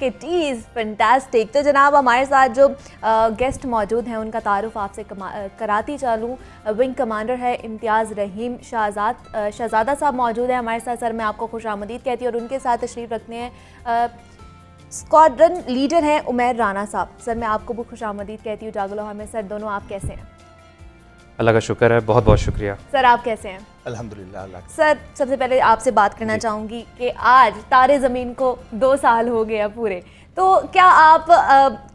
It is fantastic. तो जनाब हमारे साथ जो गेस्ट मौजूद हैं उनका तारुफ आपसे कराती चालूँ। विंग कमांडर है इम्तियाज़ रहीम शहज़ादा साहब मौजूद हैं हमारे साथ। सर मैं आपको खुशामदीद कहती हूँ और उनके साथ तशरीफ़ रखते हैं स्क्वाड्रन लीडर हैं उमैर राना साहब। सर मैं आपको भी खुशामदीद कहती हूँ जागलो में। सर दोनों आप कैसे हैं? अल्लाह का शुक्र है, बहुत बहुत शुक्रिया। सर आप कैसे हैं? अल्हम्दुलिल्लाह अल्लाह। सर सबसे पहले आपसे बात करना चाहूँगी कि आज तारे ज़मीन को 2 साल हो गया पूरे, तो क्या आप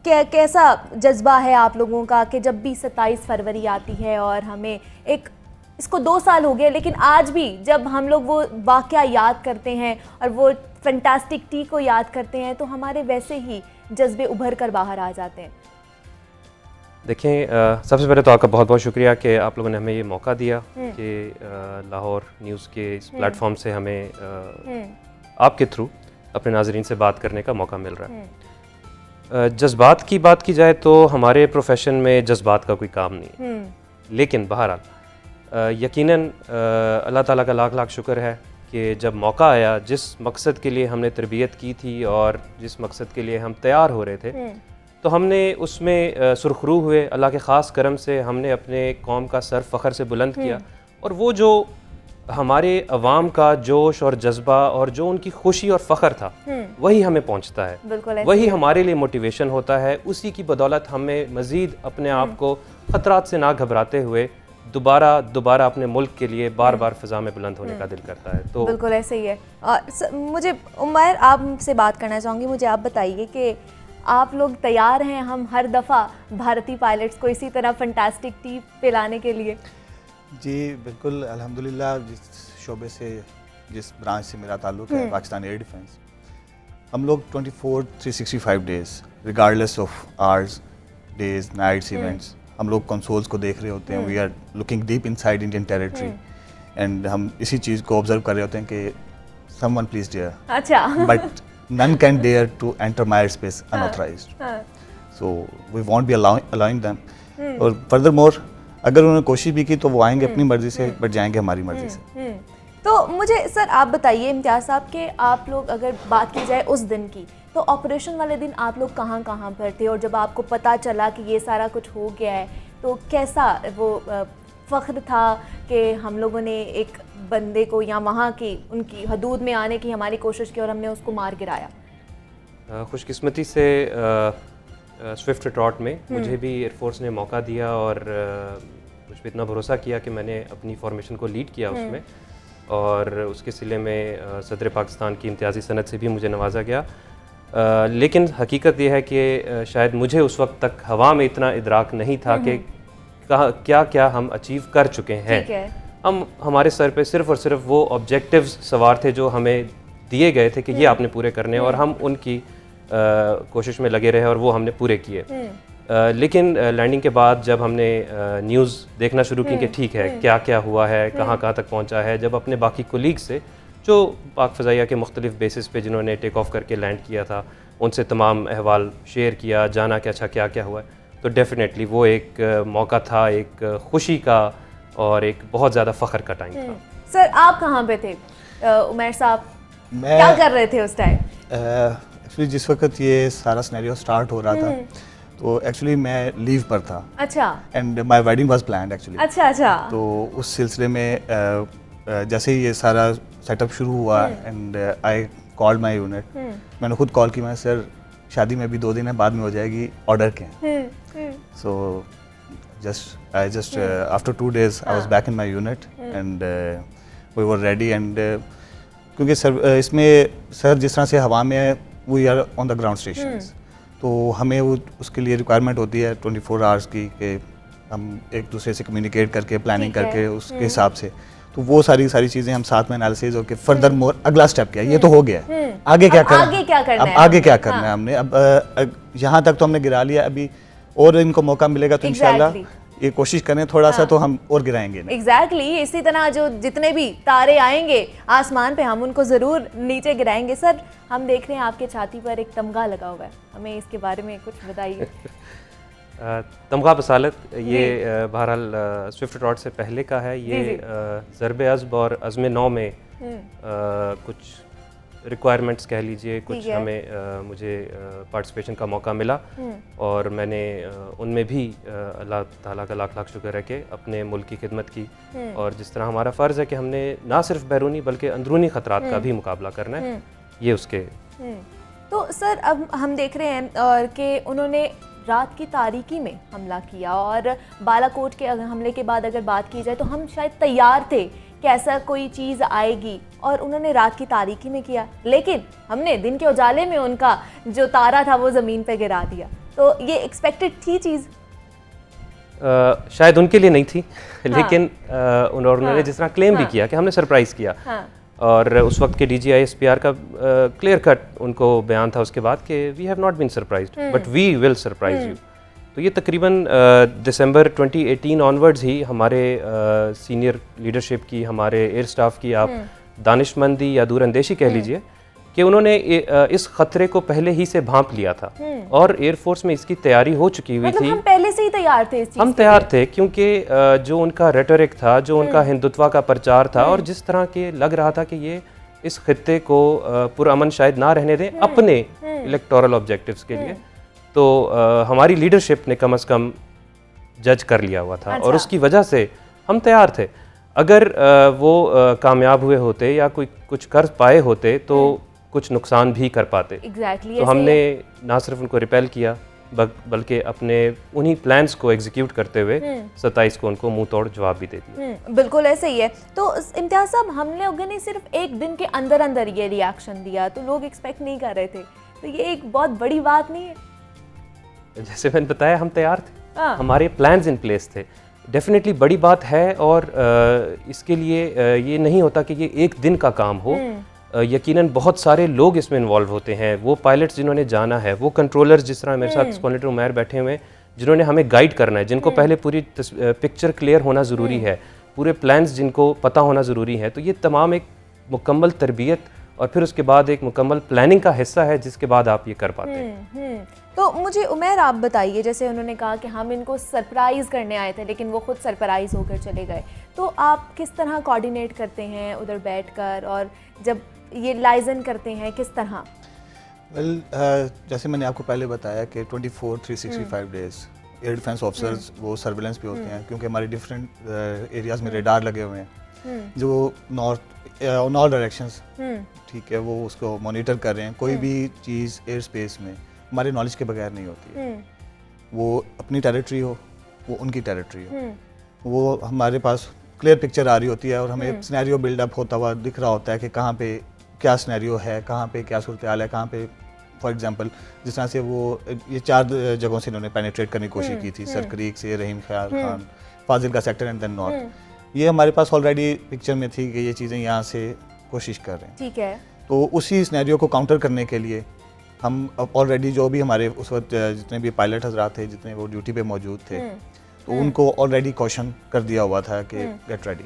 कैसा जज्बा है आप लोगों का कि जब भी 27 फरवरी आती है और हमें एक इसको 2 साल हो गए, लेकिन आज भी जब हम लोग वो वाक़या याद करते हैं और वो फैंटास्टिक टी को याद करते हैं तो हमारे वैसे ही जज्बे उभर कर बाहर आ जाते हैं? देखें, सबसे पहले तो आपका बहुत बहुत शुक्रिया कि आप लोगों ने हमें ये मौका दिया कि लाहौर न्यूज़ के इस प्लेटफॉर्म से हमें आपके थ्रू अपने नाजरीन से बात करने का मौका मिल रहा है। जज्बात की बात की जाए तो हमारे प्रोफेशन में जज्बात का कोई काम नहीं है, लेकिन बहरहाल यकीनन अल्लाह ताला का लाख लाख शुक्र है कि जब मौका आया, जिस मकसद के लिए हमने तरबियत की थी और जिस मकसद के लिए हम तैयार हो रहे थे, तो हमने उसमें सुरखरू हुए। अल्लाह के ख़ास करम से हमने अपने कौम का सर फ़ख्र से बुलंद किया और वो जो हमारे अवाम का जोश और जज्बा और जो उनकी खुशी और फ़ख्र था वही हमें पहुंचता है, वही हमारे लिए मोटिवेशन होता है। उसी की बदौलत हमें मज़ीद अपने आप को ख़तरात से ना घबराते हुए दोबारा अपने मुल्क के लिए बार बार फ़िज़ा में बुलंद होने का दिल करता है। तो बिल्कुल ऐसे ही है। और मुझे उमैर आपसे बात करना चाहूँगी, मुझे आप बताइए कि आप लोग तैयार हैं हम हर दफ़ा भारतीय पायलट्स को इसी तरह फैंटास्टिक टी पे लाने के लिए? जी बिल्कुल, अल्हम्दुलिल्लाह। जिस शोबे से, जिस ब्रांच से मेरा ताल्लुक है, पाकिस्तान एयर डिफेंस, हम लोग 24/365 days regardless of hours, days, nights, events, हम लोग कंसोल्स को देख रहे होते हैं। We are looking deep inside Indian territory and हम इसी चीज़ को ऑब्जर्व कर रहे होते हैं कि समवन प्लीज डेयर, अच्छा, but none can dare to enter my airspace unauthorized. So we won't be allowing them. और furthermore अगर उन्होंने कोशिश भी की तो वो आएंगे अपनी मर्जी से, बट जाएंगे हमारी मर्जी से। तो मुझे सर आप बताइए इम्तियाज़ साहब कि आप लोग अगर बात की जाए उस दिन की, तो ऑपरेशन वाले दिन आप लोग कहाँ पर थे और जब आपको पता चला कि ये सारा कुछ हो गया है तो कैसा वो फ़ख्र था कि हम लोगों ने एक बंदे को या वहाँ की उनकी हदूद में आने की हमारी कोशिश की और हमने उसको मार गिराया? खुशकिस्मती से स्विफ्ट रिटॉर्ट में मुझे भी एयरफोर्स ने मौका दिया और मुझ पर इतना भरोसा किया कि मैंने अपनी फॉर्मेशन को लीड किया उसमें, और उसके सिले में सदर पाकिस्तान की इम्तियाज़ी सनद से भी मुझे नवाजा गया। लेकिन हकीकत यह है कि शायद मुझे उस वक्त तक हवा में इतना इदराक नहीं था कि क्या क्या हम अचीव कर चुके हैं। हमारे सर पे सिर्फ और सिर्फ वो ऑब्जेक्टिव्स सवार थे जो हमें दिए गए थे कि ये आपने पूरे करने, और हम उनकी कोशिश में लगे रहे और वो हमने पूरे किए। लेकिन लैंडिंग के बाद जब हमने न्यूज़ देखना शुरू की कि ठीक है क्या क्या हुआ है, कहाँ तक पहुँचा है, जब अपने बाकी कोलीग से जो पाक फ़ज़ाइया के मुख्तलिफ बेसिस पे जिन्होंने टेक ऑफ करके लैंड किया था, उनसे तमाम अहवाल शेयर किया, जाना कि अच्छा क्या क्या हुआ है, तो डेफिनेटली वो एक मौका था, एक खुशी का और एक बहुत ज़्यादा फ़ख्र का टाइम था। सर आप कहाँ पे थे उमैर साहब, क्या कर रहे थे उस टाइम? एक्चुअली जिस वक्त ये सारा सिनेरियो स्टार्ट हो रहा था तो एक्चुअली मैं लीव पर था। अच्छा। And my wedding was planned actually. अच्छा। तो उस सिलसिले में जैसे ही ये सारा सेटअप शुरू हुआ and I called my unit, मैंने खुद कॉल की, मैं सर शादी में भी 2 दिन है, बाद में हो जाएगी, ऑर्डर के हैं। सो just after 2 days I was back in my unit and we were ready and क्योंकि सर इसमें सर जिस तरह से हवा में है, we are on the ground stations, तो हमें वो उसके लिए रिक्वायरमेंट होती है 24 आवर्स की कि हम एक दूसरे से कम्युनिकेट करके, प्लानिंग करके उसके हिसाब से, तो वो सारी चीज़ें हम साथ में एनालिसिस होकर फर्दर मोर अगला स्टेप क्या है, ये तो हो गया है, आगे क्या करना है हमने। अब यहाँ तक तो हमने गिरा लिया, अभी और इनको मौका मिलेगा तो इंशाल्लाह ये कोशिश करें थोड़ा सा तो हम और गिराएंगे। एग्जैक्टली इसी तरह जो जितने भी तारे आएंगे आसमान पे हम उनको ज़रूर नीचे गिराएंगे। सर हम देख रहे हैं आपके छाती पर एक तमगा लगा हुआ है, हमें इसके बारे में कुछ बताइए। तमगा बसालत ये बहरहाल स्विफ्ट रिटॉर्ट से पहले का है। ये ज़रब अज़्ब और अज़्म नौ में कुछ रिक्वायरमेंट्स कह लीजिए, कुछ ठीक है। हमें मुझे पार्टिसिपेशन का मौका मिला और मैंने उनमें भी अल्लाह ताला का लाख लाख शुक्र है कि अपने मुल्क की खिदमत की। और जिस तरह हमारा फ़र्ज़ है कि हमने ना सिर्फ बैरूनी बल्कि अंदरूनी ख़तरात का भी मुकाबला करना है, ये उसके। तो सर अब हम देख रहे हैं और कि उन्होंने रात की तारीकी में हमला किया और बालाकोट के हमले के बाद अगर बात की जाए तो हम शायद तैयार थे कि ऐसा कोई चीज़ आएगी और उन्होंने रात की तारीकी में किया, लेकिन हमने दिन के उजाले में उनका जो तारा था वो ज़मीन पे गिरा दिया। तो ये एक्सपेक्टेड थी चीज़? शायद उनके लिए नहीं थी लेकिन उन्होंने जिस तरह क्लेम भी किया कि हमने सरप्राइज़ किया। और उस वक्त के DGISPR का क्लियर कट उनको बयान था उसके बाद कि we have not been surprised but we will surprise you. तो ये तकरीबन दिसंबर 2018 ऑनवर्ड्स ही हमारे सीनियर लीडरशिप की, हमारे एयर स्टाफ की आप दानिशमंदी या दूरअंदेशी कह लीजिए कि उन्होंने इस खतरे को पहले ही से भांप लिया था और एयरफोर्स में इसकी तैयारी हो चुकी हुई थी। हम पहले से ही तैयार थे इस चीज़ हम तैयार थे क्योंकि जो उनका रेटोरिक था, जो उनका हिंदुत्व का प्रचार था और जिस तरह के लग रहा था कि ये इस खित्ते को पुरअमन शायद ना रहने दें अपने इलेक्टोरल ऑब्जेक्टिव्स के लिए, तो हमारी लीडरशिप ने कम से कम जज कर लिया हुआ था। और उसकी वजह से हम तैयार थे। अगर वो कामयाब हुए होते या कोई कुछ कर पाए होते तो कुछ नुकसान भी कर पाते। तो हमने ना सिर्फ उनको रिपेल किया बल्कि अपने उन्हीं प्लान्स को एग्जीक्यूट करते हुए 27 को उनको मुंह तोड़ जवाब भी दे दिया। बिल्कुल ऐसे ही है। तो इम्तियाज़ साहब, हम लोगों ने सिर्फ एक दिन के अंदर अंदर ये रिएक्शन दिया तो लोग एक्सपेक्ट नहीं कर रहे थे, तो ये एक बहुत बड़ी बात नहीं है? जैसे मैंने बताया, हम तैयार थे, हमारे प्लान्स इन प्लेस थे। डेफिनेटली बड़ी बात है और इसके लिए ये नहीं होता कि ये एक दिन का काम हो। यकीनन बहुत सारे लोग इसमें इन्वॉल्व होते हैं। वो पायलट्स जिन्होंने जाना है, वो कंट्रोलर्स जिस तरह मेरे साथ स्क्वाड्रन उमैर बैठे हुए हैं जिन्होंने हमें गाइड करना है, जिनको पहले पूरी पिक्चर क्लियर होना ज़रूरी है, पूरे प्लान्स जिनको पता होना ज़रूरी है। तो ये तमाम एक मुकम्मल तरबियत और फिर उसके बाद एक मुकम्मल प्लानिंग का हिस्सा है जिसके बाद आप ये कर पाते हैं। तो मुझे उमैर आप बताइए, जैसे उन्होंने कहा कि हम इनको सरप्राइज़ करने आए थे लेकिन वो खुद सरप्राइज़ होकर चले गए, तो आप किस तरह कोऑर्डिनेट करते हैं उधर बैठकर और जब ये लाइजन करते हैं किस तरह? जैसे मैंने आपको पहले बताया कि 24/365 डेज एयर डिफेंस ऑफिसर्स वो सर्विलेंस पे होते हैं क्योंकि हमारे डिफरेंट एरियाज में रेडार लगे हुए हैं जो नॉर्थ ऑल डायरेक्शंस, ठीक है, वो उसको मॉनिटर कर रहे हैं। कोई भी चीज़ एयर स्पेस में हमारे नॉलेज के बगैर नहीं होती है। वो अपनी टेरिटरी हो, वो उनकी टेरिटरी हो, वो हमारे पास क्लियर पिक्चर आ रही होती है और हमें सिनेरियो बिल्डअप होता हुआ दिख रहा होता है कि कहाँ पे क्या सिनेरियो है, कहाँ पे क्या सूरत हाल है, कहाँ पे फॉर एग्जांपल जिस तरह से वो ये 4 जगहों से इन्होंने पेनिट्रेट करने की कोशिश की थी, सर क्रीक से, रहीम ख्याल खान, फाजिल का सेक्टर एंड देन नॉर्थ। ये हमारे पास ऑलरेडी पिक्चर में थी कि ये चीज़ें यहाँ से कोशिश कर रहे हैं। ठीक है। तो उसी सिनेरियो को काउंटर करने के लिए हम ऑलरेडी जो भी हमारे उस वक्त जितने भी पायलट हजरात थे, जितने वो ड्यूटी पे मौजूद थे, तो उनको ऑलरेडी कॉशन कर दिया हुआ था कि गेट रेडी।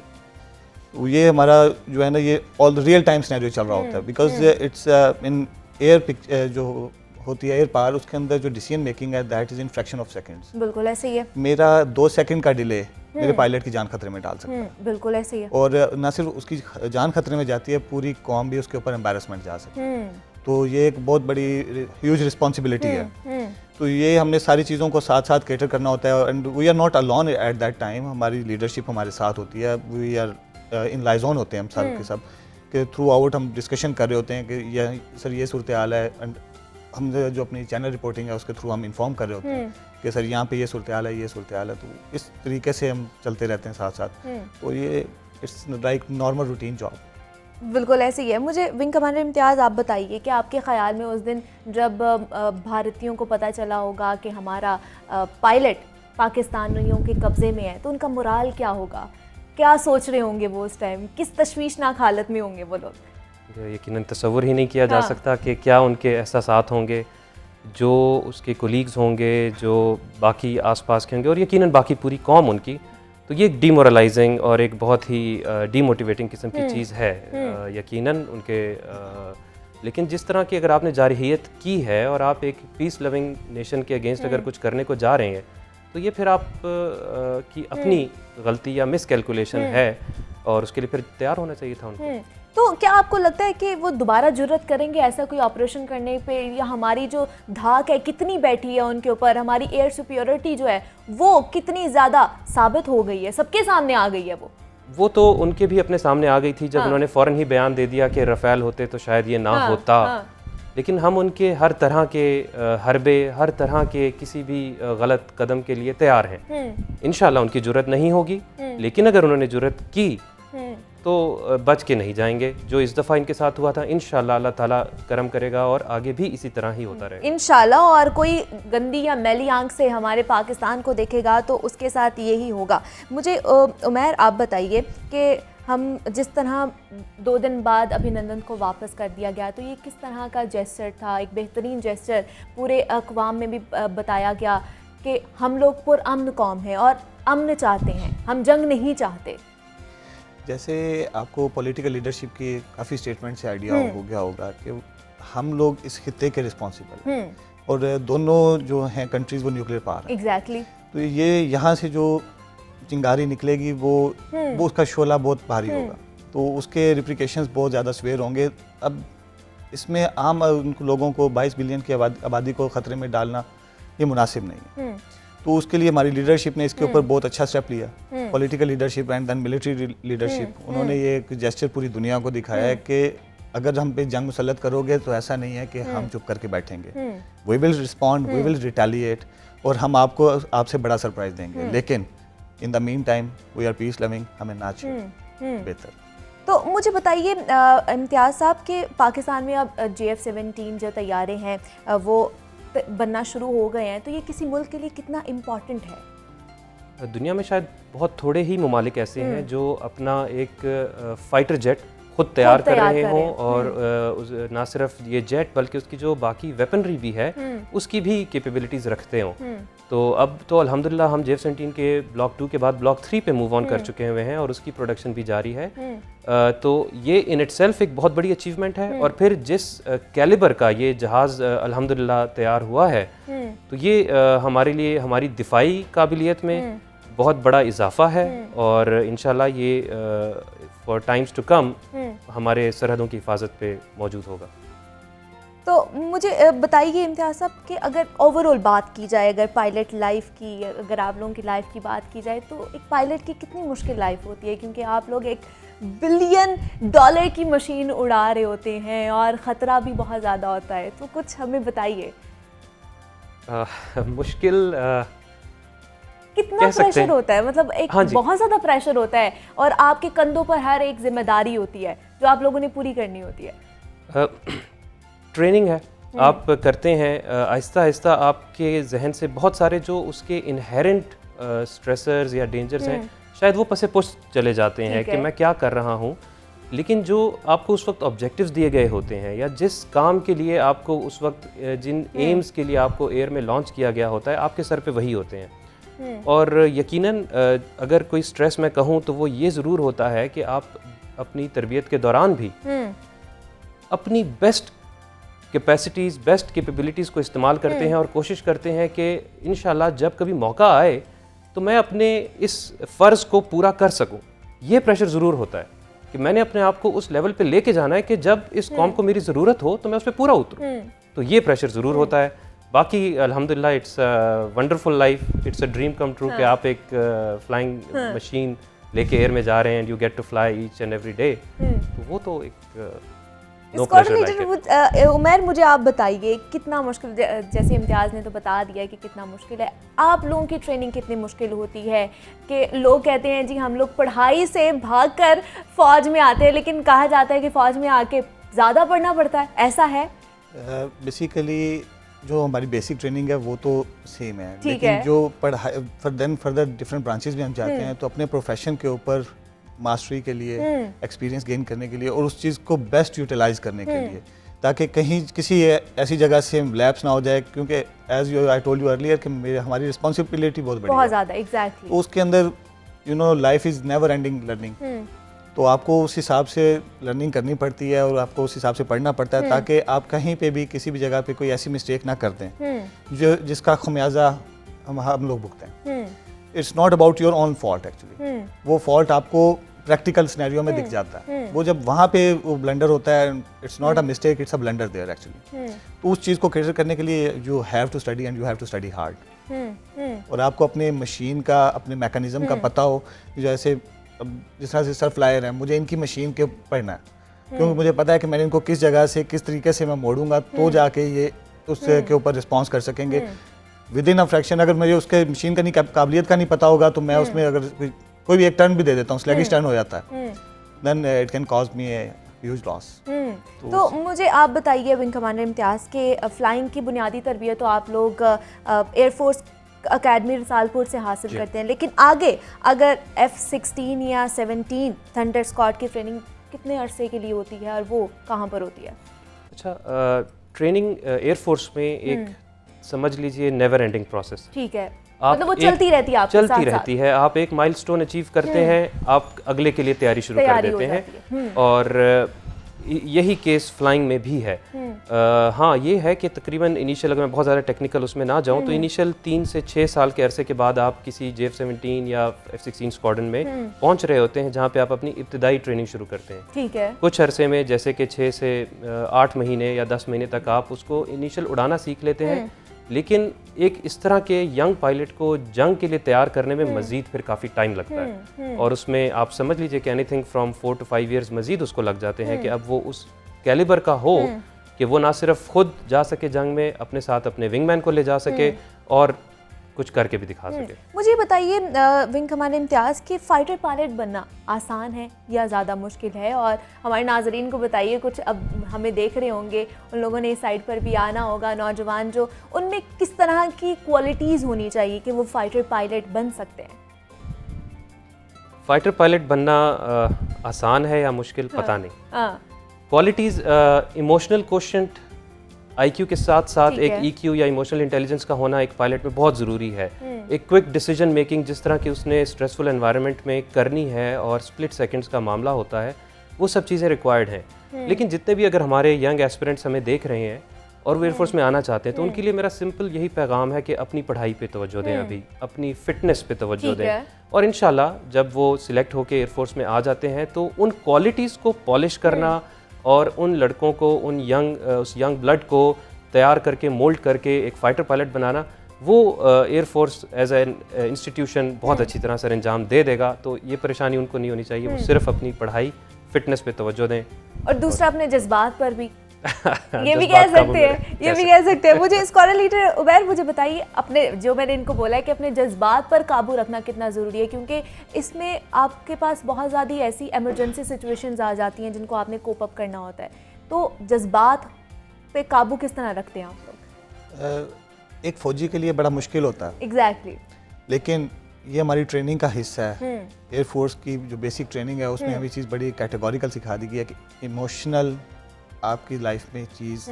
तो ये हमारा जो है ना, ये ऑल रियल टाइम सिनेरियो चल रहा होता है बिकॉज इट्स इन एयर जो होती है एयर पावर, उसके अंदर जो डिसीजन मेकिंग है that is in fraction of seconds. बिल्कुल ऐसे ही है। मेरा 2 सेकंड का डिले मेरे पायलट की जान खतरे में डाल सकता है। बिल्कुल ऐसे ही है। और न सिर्फ उसकी जान खतरे में जाती है, पूरी कौम भी उसके ऊपर एम्बैरेसमेंट जा सकती है। तो ये एक बहुत बड़ी ह्यूज रिस्पॉन्सिबिलिटी है। तो ये हमने सारी चीज़ों को साथ साथ कैटर करना होता है and we are not alone at that time. हमारी लीडरशिप हमारे साथ होती है, वी आर इन लाइजोन होते हैं हम सब के सब, कि थ्रू आउट हम डिस्कशन कर रहे होते हैं कि ये सर ये सूरत हाल है एंड हम जो अपनी चैनल रिपोर्टिंग है उसके थ्रू हम इन्फॉर्म कर रहे होते हैं कि सर यहाँ पे ये सूरत हाल है, ये सूरत हाल है। तो इस तरीके से हम चलते रहते हैं साथ साथ। तो ये it's like normal routine job. बिल्कुल ऐसे ही है। मुझे विंग कमांडर इम्तियाज़ आप बताइए कि आपके ख़्याल में उस दिन जब भारतीयों को पता चला होगा कि हमारा पायलट पाकिस्तानियों के कब्ज़े में है तो उनका मोराल क्या होगा, क्या सोच रहे होंगे वो उस टाइम, किस तशवीशनाक हालत में होंगे वो लोग? यकीनन तसव्वुर ही नहीं किया जा सकता कि क्या उनके एहसासात होंगे, जो उसके कोलीग्स होंगे, जो बाकी आसपास के होंगे और यकीनन बाकी पूरी कौम उनकी। तो ये एक डीमोरलाइजिंग और एक बहुत ही डीमोटिवेटिंग किस्म की चीज़ है यकीनन उनके। लेकिन जिस तरह की अगर आपने जारहियत की है और आप एक पीस लविंग नेशन के अगेंस्ट अगर कुछ करने को जा रहे हैं तो ये फिर आप की अपनी गलती या मिस कैलकुलेशन है और उसके लिए फिर तैयार होना चाहिए था उनको। तो क्या आपको लगता है कि वो दोबारा जुर्रत करेंगे ऐसा कोई ऑपरेशन करने पे, या हमारी जो धाक है कितनी बैठी है उनके ऊपर, हमारी एयर सुपीरियरिटी जो है वो कितनी ज़्यादा साबित हो गई है, सबके सामने आ गई है वो तो उनके भी अपने सामने आ गई थी जब उन्होंने फ़ौरन ही बयान दे दिया कि रफ़ेल होते तो शायद ये ना होता। लेकिन हम उनके हर तरह के हरबे, हर तरह के किसी भी गलत कदम के लिए तैयार हैं। इंशाल्लाह उनकी जुर्रत नहीं होगी, लेकिन अगर उन्होंने जुर्रत की तो बच के नहीं जाएंगे। जो इस दफ़ा इनके साथ हुआ था, इंशाल्लाह अल्लाह ताला करम करेगा और आगे भी इसी तरह ही होता रहेगा इंशाल्लाह। और कोई गंदी या मैली आंख से हमारे पाकिस्तान को देखेगा तो उसके साथ यही होगा। मुझे उमैर आप बताइए कि हम जिस तरह 2 दिन बाद अभिनंदन को वापस कर दिया गया, तो ये किस तरह का जेस्चर था, एक बेहतरीन जेस्चर पूरे अक़वाम में भी बताया गया कि हम लोग पुरअमन कौम हैं और अमन चाहते हैं, हम जंग नहीं चाहते। जैसे आपको पॉलिटिकल लीडरशिप की काफ़ी स्टेटमेंट से आइडिया हो गया होगा कि हम लोग इस खित्ते के रिस्पॉन्सिबल हैं और दोनों जो हैं कंट्रीज़ वो न्यूक्लियर पावर हैं। एग्जैक्टली। तो ये यहाँ से जो चिंगारी निकलेगी वो उसका शोला बहुत भारी होगा, तो उसके रिप्लिकेशंस बहुत ज़्यादा सवेर होंगे। अब इसमें आम लोगों को 22 बिलियन की आबादी को ख़तरे में डालना ये मुनासिब नहीं है। तो उसके लिए हमारी लीडरशिप ने इसके ऊपर बहुत अच्छा स्टेप लिया, political leadership and then military leadership. उन्होंने ये एक जेस्चर पूरी दुनिया को दिखाया है कि अगर हम पे जंग मुसल्लत करोगे तो ऐसा नहीं है कि हम चुप करके बैठेंगे। We will respond, we will retaliate और हम आपसे बड़ा सरप्राइज देंगे। लेकिन in the mean time we are peace loving, हमें ना चाहिए बेहतर। तो मुझे बताइए इम्तियाज़ साहब कि पाकिस्तान में अब JF-17 जो तैयारे हैं वो बनना शुरू हो गए हैं, तो ये किसी मुल्क के लिए कितना इम्पॉर्टेंट है? दुनिया में शायद बहुत थोड़े ही ममालिक ऐसे हैं जो अपना एक फाइटर जेट खुद तैयार कर रहे हों और ना सिर्फ ये जेट बल्कि उसकी जो बाकी वेपनरी भी है उसकी भी कैपेबिलिटीज़ रखते हों। तो अब तो अल्हम्दुलिल्लाह हम JF-17 के ब्लॉक 2 के बाद ब्लॉक 3 पे मूव ऑन कर चुके हुए हैं और उसकी प्रोडक्शन भी जारी है। तो ये इन इटसेल्फ एक बहुत बड़ी अचीवमेंट है। और फिर जिस कैलिबर का ये जहाज़ अल्हम्दुलिल्लाह तैयार हुआ है, तो ये हमारे लिए हमारी दिफाई काबिलियत में बहुत बड़ा इजाफा है और इंशाल्लाह ये फॉर टाइम्स टू कम हमारे सरहदों की हिफाजत पे मौजूद होगा। तो मुझे बताइए इम्तियाज़ साहब कि अगर ओवरऑल बात की जाए, अगर पायलट लाइफ की, अगर आप लोगों की लाइफ की बात की जाए, तो एक पायलट की कितनी मुश्किल लाइफ होती है, क्योंकि आप लोग एक $1 बिलियन की मशीन उड़ा रहे होते हैं और ख़तरा भी बहुत ज़्यादा होता है, तो कुछ हमें बताइए। मुश्किल कितना प्रेशर होता है, मतलब एक बहुत ज़्यादा प्रेशर होता है और आपके कंधों पर हर एक जिम्मेदारी होती है जो आप लोगों ने पूरी करनी होती है। ट्रेनिंग है, आप करते हैं, आहिस्ता आहिस्ता आपके जहन से बहुत सारे जो उसके इनहेरेंट स्ट्रेसर्स या डेंजर्स हैं शायद वो पसे पुश चले जाते हैं कि मैं क्या कर रहा हूँ। लेकिन जो आपको उस वक्त ऑब्जेक्टिव्स दिए गए होते हैं या जिस काम के लिए आपको उस वक्त जिन एम्स के लिए आपको एयर में लॉन्च किया गया होता है, आपके सर पे वही होते हैं। और यकीनन अगर कोई स्ट्रेस मैं कहूँ तो वो ये ज़रूर होता है कि आप अपनी तरबियत के दौरान भी अपनी बेस्ट कैपेसिटीज़, बेस्ट कैपेबिलिटीज़ को इस्तेमाल करते हैं और कोशिश करते हैं कि इंशाल्लाह जब कभी मौका आए तो मैं अपने इस फ़र्ज़ को पूरा कर सकूं। ये प्रेशर ज़रूर होता है कि मैंने अपने आप को उस लेवल पे लेके जाना है कि जब इस कौम को मेरी ज़रूरत हो तो मैं उस पर पूरा उतरूँ। तो ये प्रेशर ज़रूर होता है। बाकी अल्हम्दुलिल्लाह it's wonderful life, it's a dream come true कि आप एक फ्लाइंग मशीन लेके एयर में जा रहे हैं and you get to fly each and every day. तो वो तो एक उमैर, मुझे आप बताइए कितना मुश्किल, जैसे इम्तियाज़ ने तो बता दिया कि कितना मुश्किल है, आप लोगों की ट्रेनिंग कितनी मुश्किल होती है कि लोग कहते हैं जी हम लोग पढ़ाई से भागकर फ़ौज में आते हैं, लेकिन कहा जाता है कि फ़ौज में आके ज़्यादा पढ़ना पड़ता है, ऐसा है? बेसिकली जो हमारी बेसिक ट्रेनिंग है वो तो सेम है, लेकिन जो पढ़ाई फर्दर डिफरेंट ब्रांचेस में हम जाते हैं तो अपने प्रोफेशन के ऊपर मास्टरी के लिए, एक्सपीरियंस गेन करने के लिए और उस चीज़ को बेस्ट यूटिलाइज करने के लिए, ताकि कहीं किसी ऐसी जगह से लैप्स ना हो जाए, क्योंकि as you I told you earlier कि हमारी रिस्पॉन्सिबिलिटी बहुत बड़ी है, बहुत ज़्यादा। एग्जैक्टली। तो उसके अंदर life is never ending learning, तो आपको उस हिसाब से लर्निंग करनी पड़ती है और आपको उस हिसाब से पढ़ना पड़ता है ताकि आप कहीं पे भी किसी भी जगह पे कोई ऐसी मिस्टेक ना कर दें जिसका खमियाजा हम लोग भुगतें। It's not about your own fault actually, वो फॉल्ट आपको प्रैक्टिकल सिनेरियो में दिख जाता है। वो जब वहाँ पे वो ब्लेंडर होता है, it's not a mistake, it's a blunder there actually. तो उस चीज़ को कैटर करने के लिए you have to study and you have to study hard. और आपको अपने मशीन का, अपने मैकेनिज्म का पता हो। जैसे जिस तरह से सर फ्लायर है, मुझे इनकी मशीन के पढ़ना है, क्योंकि मुझे पता है कि मैंने इनको किस जगह से किस तरीके से मैं मोड़ूंगा तो जाके ये उसके के ऊपर रिस्पॉन्स कर सकेंगे विद इन अ फ्रैक्शन। अगर मुझे उसके मशीन का नहीं, काबिलियत का नहीं पता होगा तो मैं उसमें अगर कोई भी एक टर्न भी दे देता हूँ, स्लैगिश टर्न हो जाता है, then it can cause me a huge loss. तो मुझे आप बताइए विंग कमांडर इम्तियाज़ के फ्लाइंग की बुनियादी तरबियत तो आप लोग एयरफोर्स अकेडमी रसालपुर से हासिल करते हैं, लेकिन आगे अगर F-16 या 17 थंडर स्क्वाड की ट्रेनिंग कितने अरसे के लिए होती है और वो कहाँ पर होती है? अच्छा, ट्रेनिंग एयरफोर्स में एक समझ लीजिए नेवर एंडिंग प्रोसेस। ठीक है, मतलब वो चलती रहती है, आपके चलती रहती है। आप एक माइलस्टोन अचीव करते हैं, आप अगले के लिए तैयारी शुरू कर देते हैं। और यही केस फ्लाइंग में भी है। हाँ, ये है कि तकरीबन इनिशियल, अगर मैं बहुत ज़्यादा टेक्निकल उसमें ना जाऊँ, तो इनिशियल 3 से 6 साल के अरसे के बाद आप किसी JF-17 या F-16 स्क्वाड्रन में पहुंच रहे होते हैं, जहाँ पे आप अपनी इब्तिदाई ट्रेनिंग शुरू करते हैं। ठीक है। कुछ अरसे में, जैसे कि 6 से 8 महीने या 10 महीने तक आप उसको इनिशियल उड़ाना सीख लेते हैं, लेकिन एक इस तरह के यंग पायलट को जंग के लिए तैयार करने में मज़ीद फिर काफ़ी टाइम लगता है। और उसमें आप समझ लीजिए कि एनीथिंग फ्रॉम 4 to 5 years मज़ीद उसको लग जाते हैं कि अब वो उस कैलिबर का हो कि वो ना सिर्फ खुद जा सके जंग में, अपने साथ अपने विंगमैन को ले जा सके और कुछ करके भी दिखा सके। मुझे बताइए विंग कमांडर इम्तियाज़ कि फाइटर पायलट बनना आसान है या ज़्यादा मुश्किल है? और हमारे नाजरीन को बताइए, कुछ अब हमें देख रहे होंगे, उन लोगों ने इस साइड पर भी आना होगा, नौजवान जो, उनमें किस तरह की क्वालिटीज़ होनी चाहिए कि वो फाइटर पायलट बन सकते हैं? फाइटर पायलट बनना आसान है या मुश्किल, पता नहीं। क्वालिटीज़, इमोशनल कोशेंट IQ के साथ साथ एक EQ या इमोशनल इंटेलिजेंस का होना एक पायलट में बहुत ज़रूरी है। एक क्विक डिसीजन मेकिंग जिस तरह की उसने स्ट्रेसफुल एनवायरनमेंट में करनी है और स्प्लिट सेकंड्स का मामला होता है, वो सब चीज़ें रिक्वायर्ड हैं। लेकिन जितने भी अगर हमारे यंग एस्पिरेंट्स हमें देख रहे हैं और वो एयरफोर्स में आना चाहते हैं, तो उनके लिए मेरा सिंपल यही पैगाम है कि अपनी पढ़ाई पे तवज्जो दें, अभी अपनी फिटनेस पे तवज्जो दें, और इंशाल्लाह जब वो सिलेक्ट होकर एयरफोर्स में आ जाते हैं तो उन क्वालिटीज़ को पॉलिश करना और उन लड़कों को, उस यंग ब्लड को तैयार करके, मोल्ड करके एक फ़ाइटर पायलट बनाना, वो एयरफोर्स एज एन इंस्टीट्यूशन बहुत अच्छी तरह से अंजाम दे देगा। तो ये परेशानी उनको नहीं होनी चाहिए, वो सिर्फ अपनी पढ़ाई, फिटनेस पे तवज्जो दें। और दूसरा अपने जज्बात पर भी ये भी कह सकते हैं, ये भी कह सकते हैं। मुझे स्कॉलर लीडर उबैर, मुझे बताइए, अपने, जो मैंने इनको बोला है कि अपने जज्बात पर काबू रखना कितना ज़रूरी है, क्योंकि इसमें आपके पास बहुत ज़्यादा ऐसी एमरजेंसी सिचुएशंस आ जाती हैं जिनको आपने कोप अप करना होता है। तो जज्बात पे काबू किस तरह रखते हैं आप लोग? एक फ़ौजी के लिए बड़ा मुश्किल होता है। एग्जैक्टली। लेकिन ये हमारी ट्रेनिंग का हिस्सा है। एयरफोर्स की जो बेसिक ट्रेनिंग है उसमें हमें चीज़ बड़ी कैटेगोरिकल सिखा दी गई है कि इमोशनल आपकी लाइफ में चीज़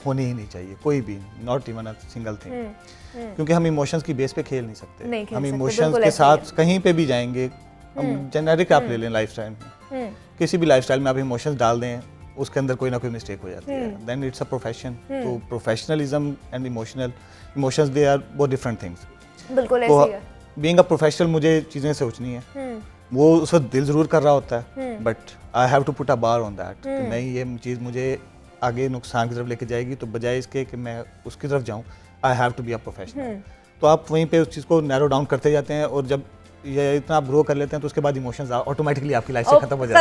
होनी ही नहीं चाहिए, कोई भी, not even a single thing. क्योंकि हम इमोशंस की बेस पे खेल नहीं सकते। हम इमोशंस के साथ कहीं पे भी जाएंगे, हम जेनेरिक आप ले लें लाइफस्टाइल में, किसी भी लाइफस्टाइल में आप इमोशंस डाल दें, उसके अंदर कोई ना कोई मिस्टेक हो जाती है। Then it's a profession. तो professionalism and emotions they are बहुत डिफरेंट थिंग्स। बिल्कुल ऐसे ही है। बीइंग अ प्रोफेशनल मुझे चीज़ें सोचनी है, वो उस वक्त दिल ज़रूर कर रहा होता है, but I have to put a bar on that. नहीं, ये चीज़ मुझे आगे नुकसान की तरफ लेके जाएगी, तो बजाय इसके कि मैं उसकी तरफ जाऊँ, I have to be a professional. तो आप वहीं पे उस चीज़ को नैरो डाउन करते जाते हैं, और जब ये इतना आप ग्रो कर लेते हैं तो उसके बाद इमोशंस ऑटोमेटिकली आपकी लाइफ से खत्म हो जाते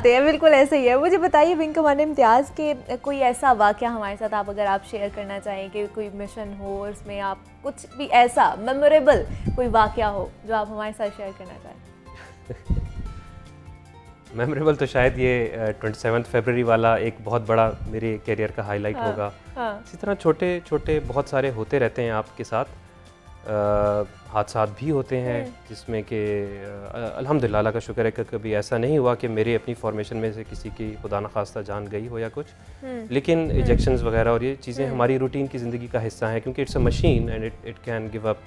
हैं। बिल्कुल ऐसे ही है। मुझे बताइए विंग कमांडर इम्तियाज़ के कोई ऐसा वाक़या हमारे साथ आप अगर आप शेयर करना चाहें कि कोई मिशन हो और उसमें आप कुछ भी ऐसा मेमोरेबल कोई वाक़या हो जो आप हमारे साथ शेयर करना चाहें। मेमोरेबल तो शायद ये 27 फरवरी वाला एक बहुत बड़ा मेरे करियर का हाईलाइट होगा। इसी तरह छोटे छोटे बहुत सारे होते रहते हैं आपके साथ, हादसात भी होते हैं जिसमें कि अल्हम्दुलिल्लाह, अल्लाह का शुक्र है कि कभी ऐसा नहीं हुआ कि मेरी अपनी फॉर्मेशन में से किसी की खुदा न खास्ता जान गई हो या कुछ। लेकिन इजेक्शंस वगैरह और ये चीज़ें हमारी रूटीन की ज़िंदगी का हिस्सा हैं, क्योंकि it's a machine and it can give up.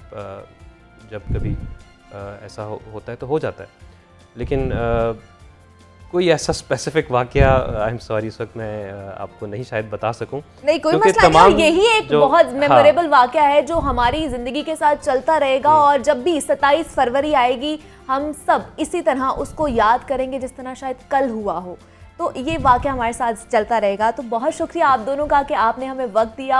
जब कभी ऐसा होता है तो हो जाता है। लेकिन कोई ऐसा स्पेसिफिक वाकया आई एम सॉरी इस वक्त मैं आपको नहीं शायद बता सकूं। नहीं कोई क्योंकि मसला नहीं, तमाम और यही एक जो- बहुत हाँ, मेमोरेबल वाकया है जो हमारी जिंदगी के साथ चलता रहेगा, और जब भी 27 फरवरी आएगी हम सब इसी तरह उसको याद करेंगे जिस तरह शायद कल हुआ हो। तो ये वाकया हमारे साथ चलता रहेगा। तो बहुत शुक्रिया आप दोनों का कि आपने हमें वक्त दिया।